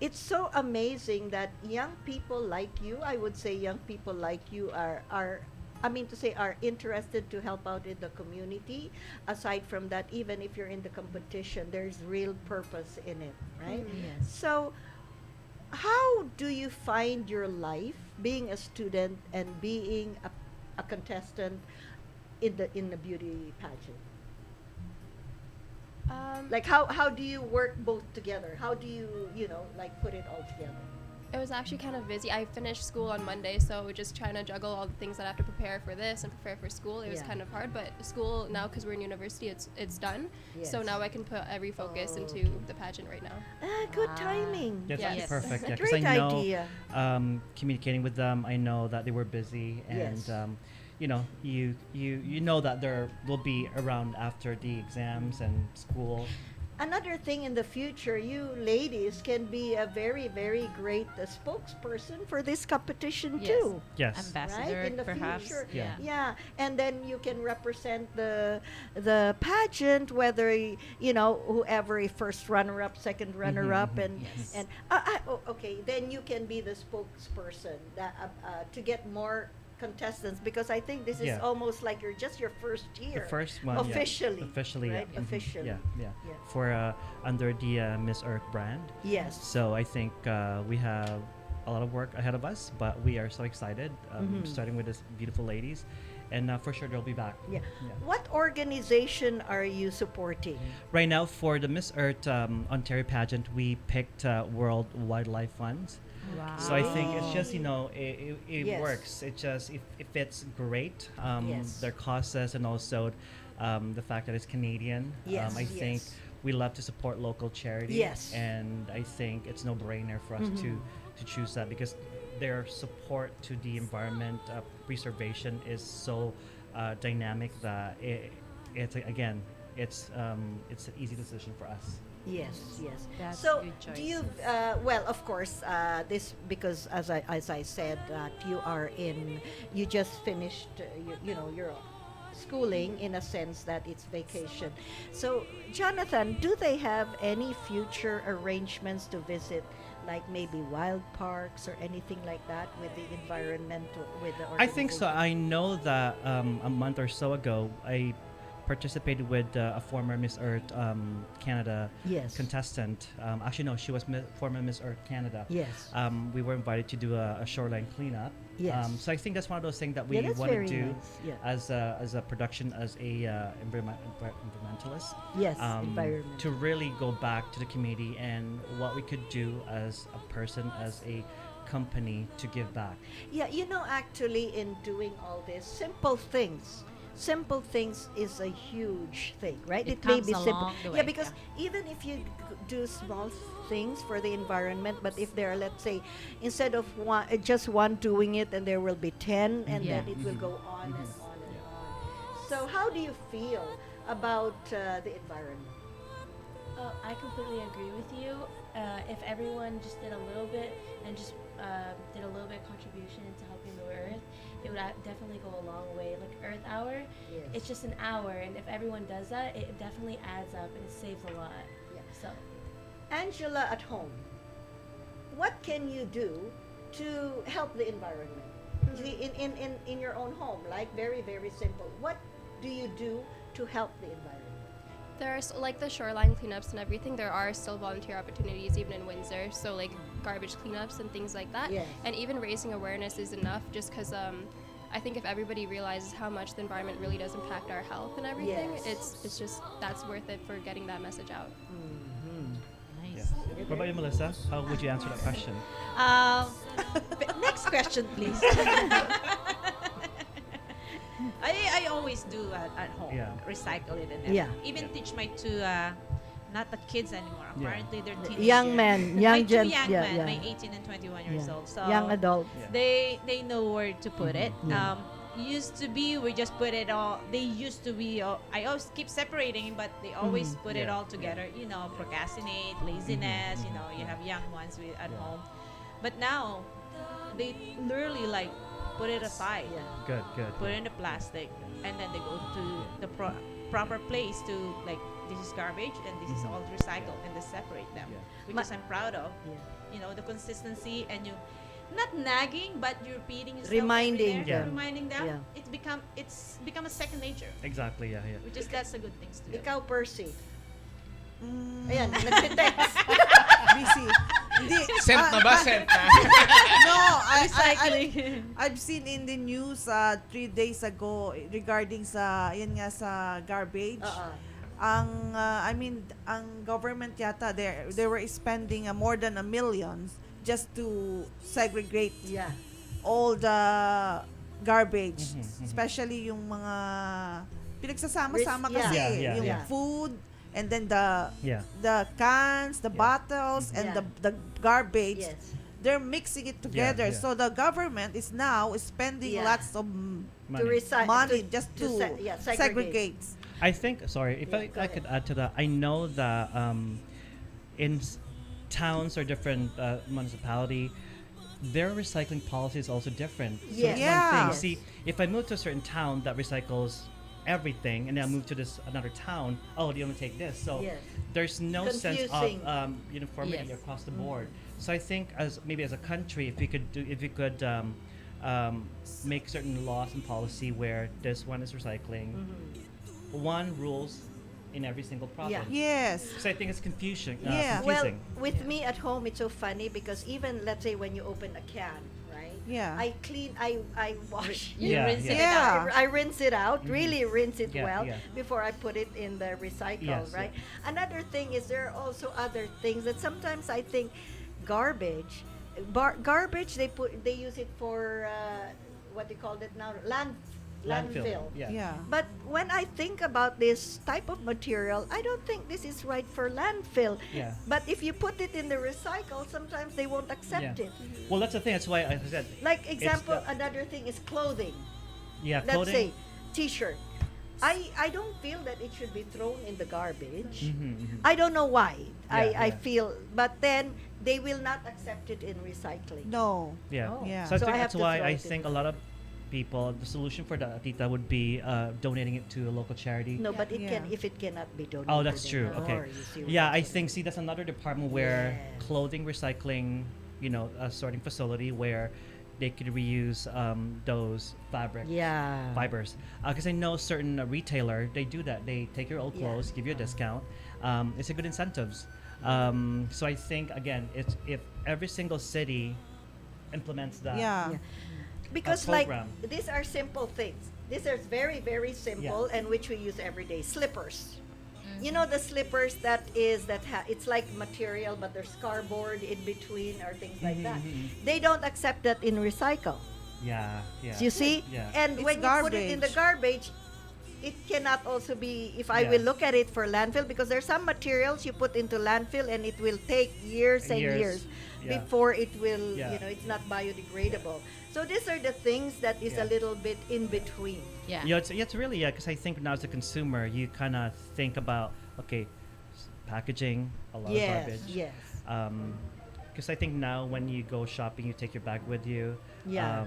it's so amazing that young people like you, I would say young people like you are are interested to help out in the community. Aside from that, even if you're in the competition, there's real purpose in it, right? Yes. So, how do you find your life being a student and being a contestant in the beauty pageant? Like how do you work both together? How do you like put it all together? It was actually kind of busy. I finished school on Monday, so just trying to juggle all the things that I have to prepare for this and prepare for school. It was Yeah. kind of hard, but school now, because we're in university, it's done. So Yes. now I can put every focus Oh. into the pageant right now. Good timing. That's Yes. perfect. A Yeah, because great I know idea. communicating with them, I know that they were busy, and Yes. you know that they will be around after the exams and school. Another thing in the future, you ladies can be a very, very great spokesperson for this competition Yes. too. Yes. Ambassador, Right? In the perhaps. future. Yeah. Yeah, and then you can represent the pageant, whether whoever a first runner-up, second runner-up, mhm. and Yes. and okay, then you can be the spokesperson that to get more contestants, because I think this is Yeah. almost like just your first year. The first one, Officially. yeah. Officially, right? yeah. Mhm. Officially. Yeah. Yeah. For under the Miss Earth brand. Yes. So I think we have a lot of work ahead of us, but we are so excited, Mhm. starting with these beautiful ladies, and for sure they'll be back. Yeah. What organization are you supporting? Right now, for the Miss Earth Ontario pageant, we picked World Wildlife Funds. Wow. So I think it's just it Yes. works. It fits great. Yes. Their causes, and also the fact that it's Canadian. Yes, I think yes. we love to support local charities. Yes. And I think it's no brainer for us Mhm. to choose that, because their support to the environment preservation is so dynamic that it's an easy decision for us. Yes, yes. That's So, good do you? choices. Well, of course, this because as I said that you just finished, your schooling, in a sense that it's vacation. So, Jonathan, do they have any future arrangements to visit, like maybe wild parks or anything like that with the environmental with the? I think so. organization? I know that a month or so ago, I participated with a former Miss Earth Canada Yes. contestant. Actually, no, she was former Miss Earth Canada. Yes. We were invited to do a shoreline cleanup. Yes. So I think that's one of those things that we Yeah, that's want to very do nice. Yeah. as a production, as a environmentalist. Yes, environment. To really go back to the community and what we could do as a person, as a company, to give back. Yeah, actually, in doing all this, simple things is a huge thing, right? It may comes be simple. along the Yeah, way, because even if you do small things for the environment, but if there are, let's say, instead of just one doing it, and there will be 10, and Yeah. then it will go on and on and on. So how do you feel about the environment? I completely agree with you. If everyone just did a little bit and just did a little bit contribution into helping the earth, it would definitely go a long way. Like Earth Hour, Yes. it's just an hour, and if everyone does that, it definitely adds up and it saves a lot. Yeah. So, Angela at home, what can you do to help the environment? See, in your own home, like very, very simple. What do you do to help the environment? There's like the shoreline cleanups and everything. There are still volunteer opportunities even in Windsor. So like garbage cleanups and things like that. Yes. And even raising awareness is enough. Just because I think if everybody realizes how much the environment really does impact our health and everything, Yes. it's just that's worth it for getting that message out. Yeah. What about you, Melissa? How would you answer that question? Next question, please. I always do at home. Yeah. Recycle it and Yeah. everything. Even teach my two, not the kids anymore. Yeah. Apparently they're teenagers. Young men, my young two gen, young yeah, men, yeah. my 18 and 21 years Yeah. old. So Young adult. Yeah. they know where to put it. Yeah. Used to be we just put it all. They used to be. I always keep separating, but they always put it Yeah. all together. You know, procrastinate, laziness. You know, you have young ones at home, but now they literally like put it aside. Good, good. Put it in the plastic, and then they go to the proper place to like this is garbage and this is all recycled, and they separate them, which is I'm proud of. You know, the consistency, and you not nagging, but you're repeating yourself, Reminding every day, them. reminding them. Yeah. It's become a second nature, Exactly, yeah, yeah. which is that's a good thing to do. Ikaw, Percy. Mm, Ayan, nagte-text. busy. Hindi, Sent na ba? Sent na? No, Recycling. I've seen in the news 3 days ago regarding sa yan nga sa garbage. I mean ang government yata they were spending more than $1 million just to segregate all the garbage, especially yung mga pinagsasama-sama kasi yung food and then the cans, the bottles and the garbage. They're mixing it together. So the government is now spending lots of money just to segregate. I think, sorry, if I could add to that, I know that in towns or different municipality, their recycling policy is also different. So it's one thing. See, if I move to a certain town that recycles everything, and then I move to this another town, oh, they only take this. So there's no sense of uniformity across the board. So I think as a country, if we could make certain laws and policy where this one is recycling, one rules in every single province. Yes. So I think it's confusing. Well, confusing. with me at home, it's so funny because even let's say when you open a can, right? Yeah. I clean, I wash. Rinse it out. I rinse it out, really rinse it well yeah. before I put it in the recycle, Yes, right? Another thing is there are also other things that sometimes I think garbage, they use it for what they call it now, landfill. Yeah. But when I think about this type of material, I don't think this is right for landfill. Yeah. But if you put it in the recycle, sometimes they won't accept it. Well, that's the thing. That's why I said. Like example, another thing is clothing. Yeah, Let's clothing. say t-shirt. I don't feel that it should be thrown in the garbage. I don't know why. I feel, but then they will not accept it in recycling. No. Yeah. Oh. Yeah. So I think have that's to why throw I it in. think a lot of people, the solution for the Tita would be donating it to a local charity. No, but it Yeah. can if it cannot be donated. Oh, that's true. anymore, Okay. you see what Yeah, I'm I saying? think, see, that's another department where clothing recycling, a sorting facility where they could reuse those fibers. Because I know certain retailer, they do that. They take your old clothes, give you a discount. It's a good incentives. So I think, again, it's if every single city implements that. Because program. these are simple things. These are very, very simple and which we use every day. Slippers. You know the slippers it's like material but there's cardboard in between or things like that. They don't accept that in recycle. Yeah. You see? Yeah. And It's when you put it in the garbage, it cannot also be, if I will look at it for landfill, because there's some materials you put into landfill and it will take years and years before it will, it's not biodegradable. So these are the things that is a little bit in between. Yeah. It's really, because I think now as a consumer, you kind of think about, packaging, a lot of garbage. Yes. Because I think now when you go shopping, you take your bag with you. Yeah.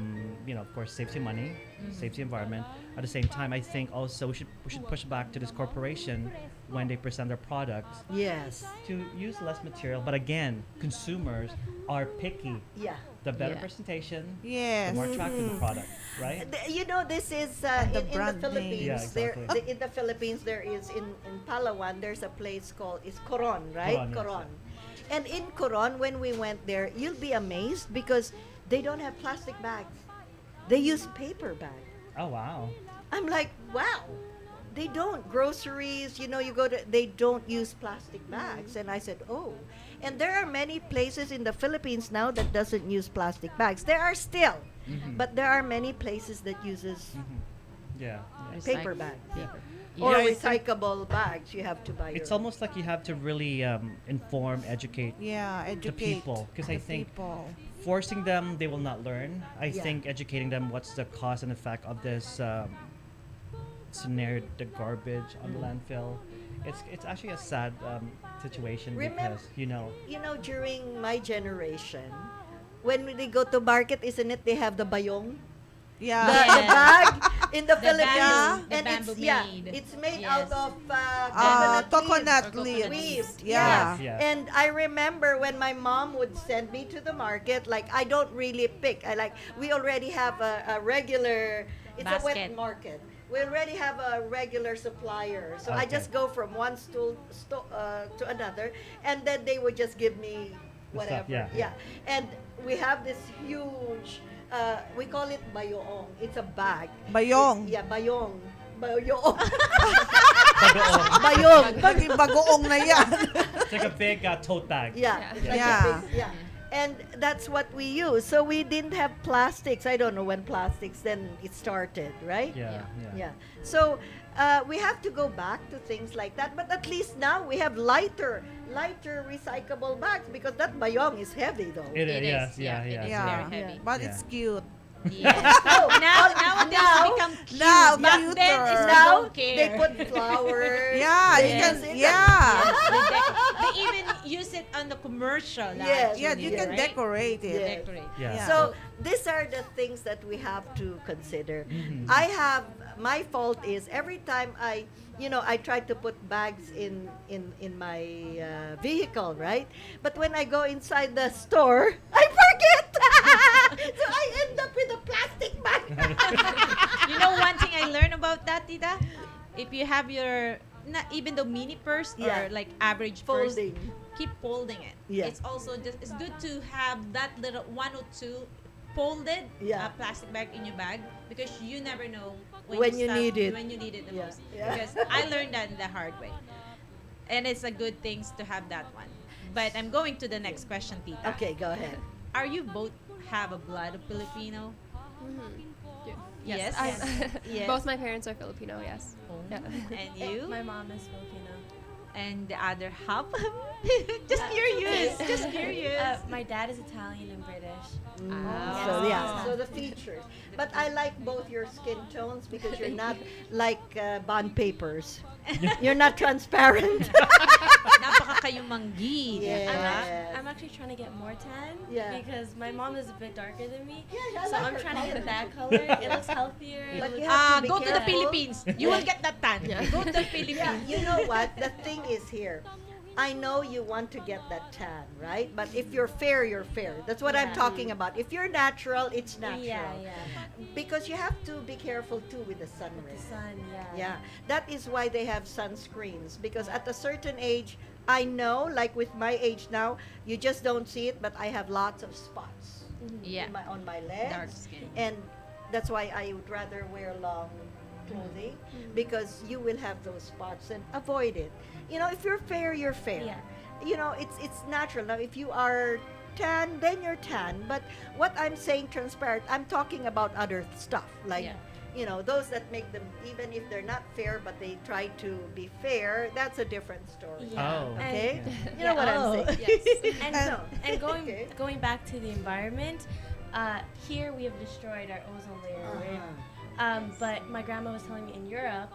Of course, saves you money, saves the environment. At the same time, I think also we should push back to this corporation when they present their products Yes. to use less material. But again, consumers are picky. Yeah. The better Yeah. presentation, Yes. the more attractive the product, right? This is And the in the brand name. Philippines. Yeah, exactly. In the Philippines, there is in Palawan. There's a place called Coron, right? Coron, yes, And in Coron, when we went there, you'll be amazed because they don't have plastic bags. They use paper bags. Oh wow. I'm like, wow. They don't. Groceries, they don't use plastic bags. And I said, oh. And there are many places in the Philippines now that doesn't use plastic bags. There are still, but there are many places that uses Yeah. paper bags. Yeah. Or Yeah, I think recyclable bags. You have to buy It's your almost like you have to really inform, educate Yeah, the educate people, because I the think people. forcing them, they will not learn. I Yeah. think educating them, what's the cause and effect of this scenario, the garbage on the landfill. It's actually a sad situation because during my generation, when they go to market, isn't it they have the bayong? Yeah. The bag in the, The Philippines, bamboo- the and bamboo it's made. it's made Yes. out of Coconut leaves. leaves. Yeah. Yeah. And I remember when my mom would send me to the market, like I don't really pick. We already have a regular. It's a wet Basket. market. We already have a regular supplier, so I Okay. just go from one to another, and then they would just give me The whatever. stuff, yeah. And we have this huge. We call it bayoong. It's a bag. Bayong. Yeah, bayong. Bayoong. Bagoong. Bayong. Naging bagoong na yan. It's like a big tote bag. Yeah. it's like a Yeah. big- yeah. And that's what we use. So we didn't have plastics. I don't know when plastics then it started, right? Yeah. Yeah. So we have to go back to things like that. But at least now we have lighter recyclable bags because that bayong is heavy though. It is. It Yes. is, Yeah. yeah, it is. Yeah. Very heavy. But Yeah. it's cute. Yes. Oh, Nowadays now- it become cute. now Back cuter. then it's they now don't care. they put flowers. Yeah, you they can. use it. Yeah. They even use it on the commercial. Yes. Yeah, you can right? decorate it. Yeah. Decorate. Yeah. Yeah. So these are the things that we have to consider. My fault is every time I try to put bags in my vehicle, right? But when I go inside the store, I forget. So I end up with a plastic bag. You know one thing I learned about that, Tita? If you have your not even the mini purse Yeah. or like average purse, Folding. keep folding it. Yeah. It's also it's good to have that little one or two folded Yeah. plastic bag in your bag because you never know When you need it. when you need it the Yeah. most. Yeah. Because I learned that the hard way, and it's a good thing to have that one. But I'm going to the next question, Tita. Okay, go ahead. Are you both have a blood of Filipino? Yes. Yes. Both my parents are Filipino, yes. Yeah. And you? My mom is Filipino. And the other half? Just curious. Just curious. My dad is Italian and British. So so the features. But I like both your skin tones because you're not like bond papers. You're not transparent. Napaka kayong manggi. Yeah. I'm actually trying to get more tan Yeah. because my mom is a bit darker than me. Yeah, I so like I'm her trying to color. get that color. It looks healthier. it But looks- you have to be Go to the careful. Philippines. You will get that tan. Go to the Philippines. Yeah, you know what? The thing is here. I know you want to get that tan, right? But if you're fair, you're fair. That's what I'm Yeah. talking about. If you're natural, it's natural. Yeah. Because you have to be careful too with the sun The rays. sun, Yeah, that is why they have sunscreens. Because at a certain age, I know, like with my age now, you just don't see it, but I have lots of spots Yeah. on my legs. Dark skin. And that's why I would rather wear long clothing because you will have those spots and avoid it. If you're fair, you're fair. Yeah. It's natural. Now, if you are tan, then you're tan. But what I'm saying transparent, I'm talking about other stuff like those that make them, even if they're not fair, but they try to be fair, that's a different story. Yeah. Oh. Okay? And- You know what I'm saying? Yes. and going Okay. going back to the environment, here we have destroyed our ozone layer. Right? But my grandma was telling me in Europe,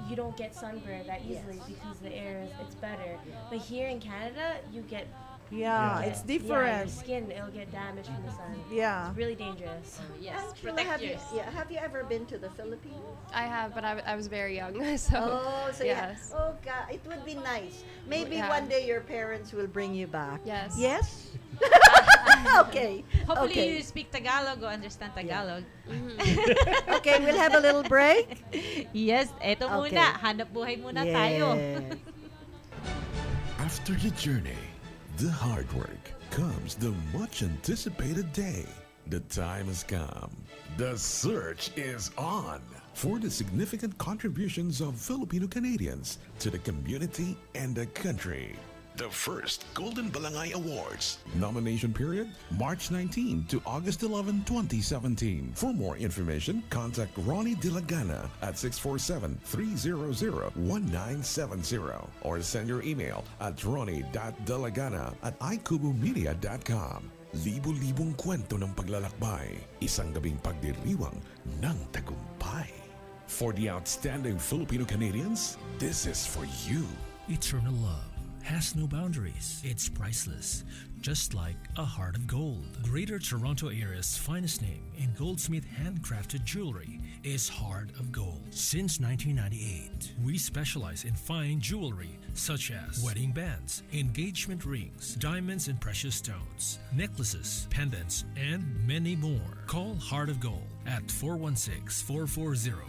you don't get sunburned that easily Yes. because the air it's better. But here in Canada, you get Yeah, Yeah. it's Yeah, your different. skin, it'll get damaged from the sun. Yeah. It's really dangerous. Yes, Angela, protect have you, yours. have you ever been to the Philippines? I have, but I was very young, so Oh, so yes. yeah. Oh, God, it would be nice. Maybe Yeah. one day your parents will bring you back. Yes. Yes? Okay. Hopefully Okay. you speak Tagalog or understand Tagalog. Okay, we'll have a little break. Yes, eto Okay. muna. Hanap buhay muna tayo. Yes. After the journey, the hard work, comes the much anticipated day. The time has come. The search is on for the significant contributions of Filipino Canadians to the community and the country. The first Golden Balangay Awards. Nomination period March 19 to August 11, 2017. For more information, contact Ronnie Dilagana at 647-300-1970 or send your email at ronnie.dilagana@ikubumedia.com. Libo-libong kwento ng paglalakbay, isang gabing pagdiriwang ng tagumpay. For the outstanding Filipino Canadians, this is for you. Eternal love has no boundaries. It's priceless, just like a heart of gold. Greater Toronto area's finest name in goldsmith handcrafted jewelry is Heart of Gold. Since 1998, we specialize in fine jewelry such as wedding bands, engagement rings, diamonds and precious stones, necklaces, pendants, and many more. Call Heart of Gold at 416-440-1349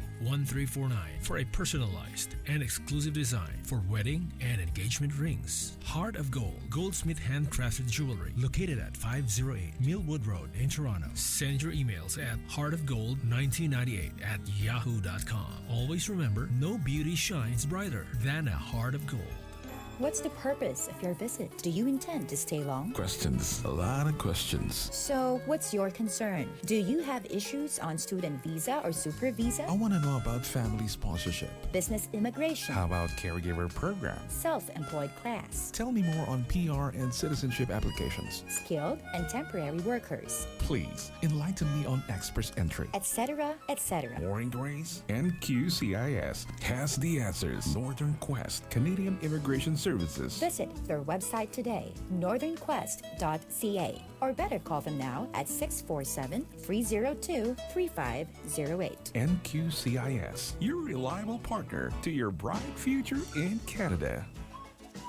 for a personalized and exclusive design for wedding and engagement rings. Heart of Gold, goldsmith handcrafted jewelry located at 508 Millwood Road in Toronto. Send your emails at heartofgold1998@yahoo.com. Always remember, no beauty shines brighter than a heart of gold. What's the purpose of your visit? Do you intend to stay long? Questions, a lot of questions. So, what's your concern? Do you have issues on student visa or super visa? I want to know about family sponsorship. Business immigration? How about caregiver program? Self-employed class? Tell me more on PR and citizenship applications. Skilled and temporary workers? Please enlighten me on express entry. Etc., etc. More inquiries? NQCIS has the answers. Northern Quest, Canadian Immigration Services. Visit their website today, northernquest.ca, or better call them now at 647-302-3508. NQCIS, your reliable partner to your bright future in Canada.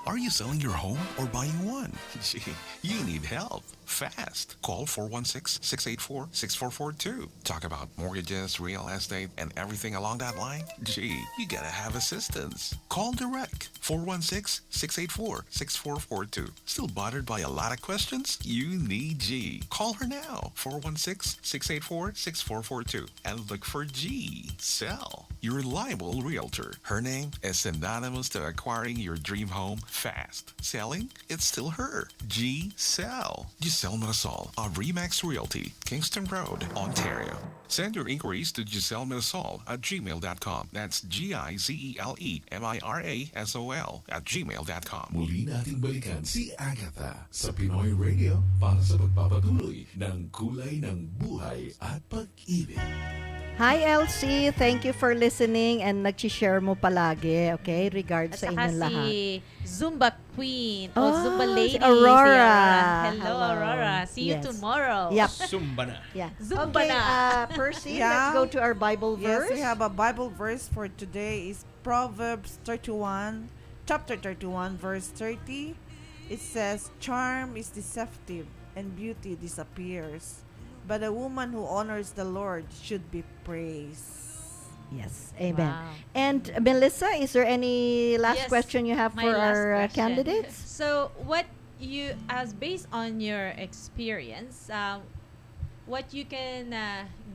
Are you selling your home or buying one? Gee, you need help fast. Call 416-684-6442. Talk about mortgages, real estate, and everything along that line? Gee, you gotta have assistance. Call direct 416-684-6442. Still bothered by a lot of questions? You need G. Call her now, 416-684-6442, and look for G. Sell. Your reliable realtor. Her name is synonymous to acquiring your dream home fast. Selling? It's still her. G. Sell. Giselle Mirasol of Remax Realty, Kingston Road, Ontario. Send your inquiries to Giselle Mirasol at gmail.com. That's GIZELEMIRASOL@gmail.com. Muli nating balikan si Agatha sa Pinoy Radio para sa pagpapatuloy ng kulay ng buhay at pag-ibig. Hi, Elsie. Thank you for listening and nag-share mo palagi, okay? Regards sa At saka inyong lahat. si Zumba Queen o Oh, Zumba si Lady. Aurora. Hello, Hello. Aurora. See you Yes. tomorrow. Yep. Zumba na. Yeah. Zumba Okay, na. Percy, Yeah. let's go to our Bible verse. Yes, we have a Bible verse for today. Is Proverbs 31, chapter 31, verse 30. It says, "Charm is deceptive and beauty disappears, but a woman who honors the Lord should be praised." Yes, amen. Wow. And Melissa, is there any last Yes, question you have my for last our question. candidates? So, what you, as based on your experience, what you can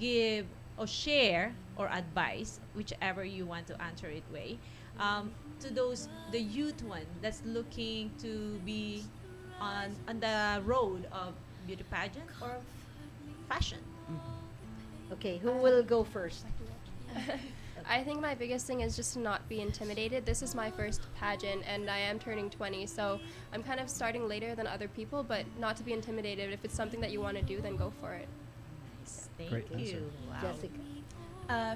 give or share or advise, whichever you want to answer it way, to the youth one that's looking to be on the road of beauty pageant or fashion. Okay, who will go first? I think my biggest thing is just to not be intimidated. This is my first pageant and I am turning 20, so I'm kind of starting later than other people, but not to be intimidated. If it's something that you want to do, then go for it. Thank Great answer. you. Wow. Jessica.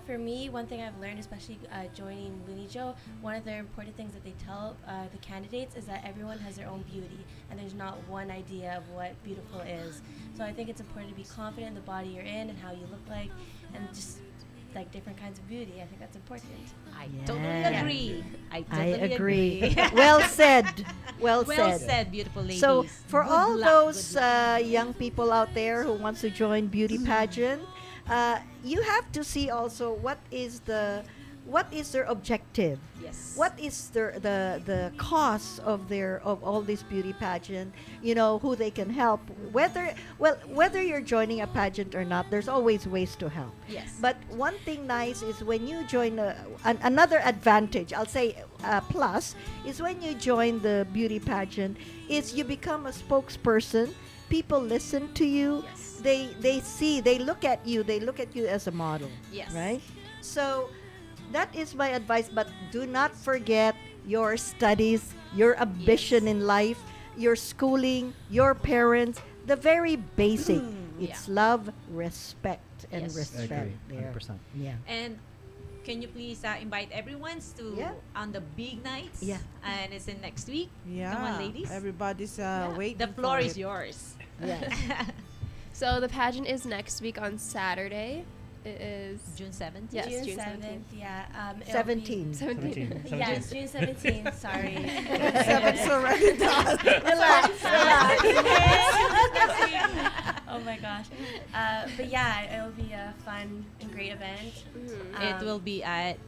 For me, one thing I've learned, especially joining Lunijo, one of the important things that they tell the candidates is that everyone has their own beauty, and there's not one idea of what beautiful is. So I think it's important to be confident in the body you're in and how you look like, and just like different kinds of beauty. I think that's important. I totally agree. I totally agree. Well said. Well Well said. said, beautiful ladies. So for Good all luck, those good luck. young people out there who wants to join beauty pageant, you have to see also what is their objective. Yes. What is the cause of all this beauty pageant? You know, who they can help. Whether you're joining a pageant or not, there's always ways to help. Yes. But one thing nice is when you join another advantage, I'll say plus, is when you join the beauty pageant, is you become a spokesperson. People listen to you. Yes. They look at you as a model. Yes. Right? So that is my advice, but do not forget your studies, your ambition in life, your schooling, your parents, the very basic. It's love, respect, and Yes. respect. I agree, There. 100%. Yeah. And can you please invite everyone to on the big nights? Yeah. And it's in next week. Yeah. Come on, ladies. Everybody's waiting. The floor for is it. yours. Yeah. So the pageant is next week on Saturday. It is June 17th. Yes, June June 7th. 17th. Yeah. It'll be- 17. 17. Yeah, it's June 17th. Sorry. Seven's already done. Relax, Oh my gosh. But yeah, it'll be a fun and great event. It will be at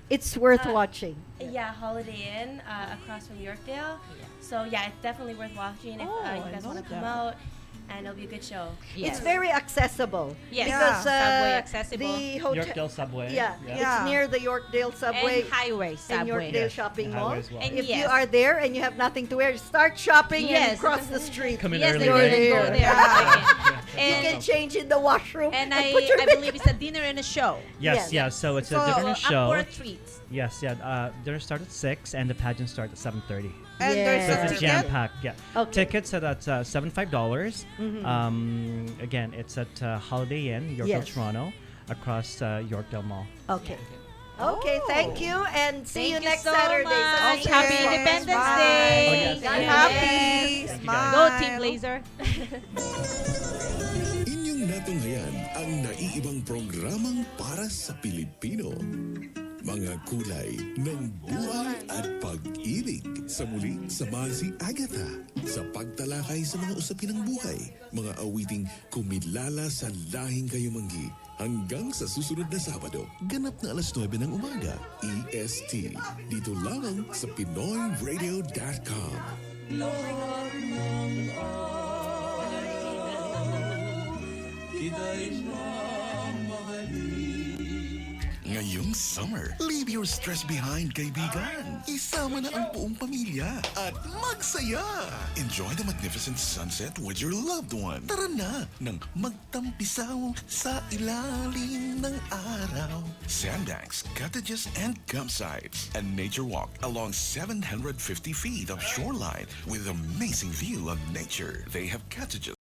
It's worth watching. Yeah, Holiday Inn across from Yorkdale. So yeah, it's definitely worth watching if Oh, you I guys know want to come that. out, and it'll be a good show. It's very accessible. Yes. Because Subway accessible. the hotel, Yorkdale Subway. Yeah, Yeah. it's near the Yorkdale Subway and highway and subway. Yorkdale Yes, Shopping and Mall. highway as well. And If you yes. are there and you have nothing to wear, start shopping and Yes. cross the street. Come in Yes, early, they right? can go there. Yeah. You And, can change in the washroom. and put your I believe it's a dinner and a show. Yes, Yes. yeah. So it's So, a dinner Up show. for a treat. Yes, yeah. Dinner starts at 6 and the pageant starts at 7:30. And Yeah. there's So a it's a ticket. jam pack. Yeah. Okay. Tickets are at $75. Again, it's at Holiday Inn, Yorkdale, Yes. Toronto, across Yorkdale Mall. Okay. Okay, thank you, and see Thank you you next so Saturday. much. Okay. Happy Independence Bye. Day. Oh, yes. God Yes. happy. Thank you, Smile. Go Team Blazer. Inyong natunghayan ang naiibang programang para sa Pilipino. Mga kulay ng buhay at pag-ibig. Sa muli, samahan si Agatha sa pagtalakay sa mga usapin ng buhay. Mga awiting kumilala sa lahing kayumanggi. Hanggang sa susunod na Sabado, ganap na alas 9 ng umaga, EST. Dito lamang sa PinoyRadio.com. Ngayong summer, leave your stress behind, kaibigan. Isama na ang buong pamilya at magsaya. Enjoy the magnificent sunset with your loved one. Tara na nang magtampisaw sa ilalim ng araw. Sandbanks, cottages, and campsites. A nature walk along 750 feet of shoreline with amazing view of nature. They have cottages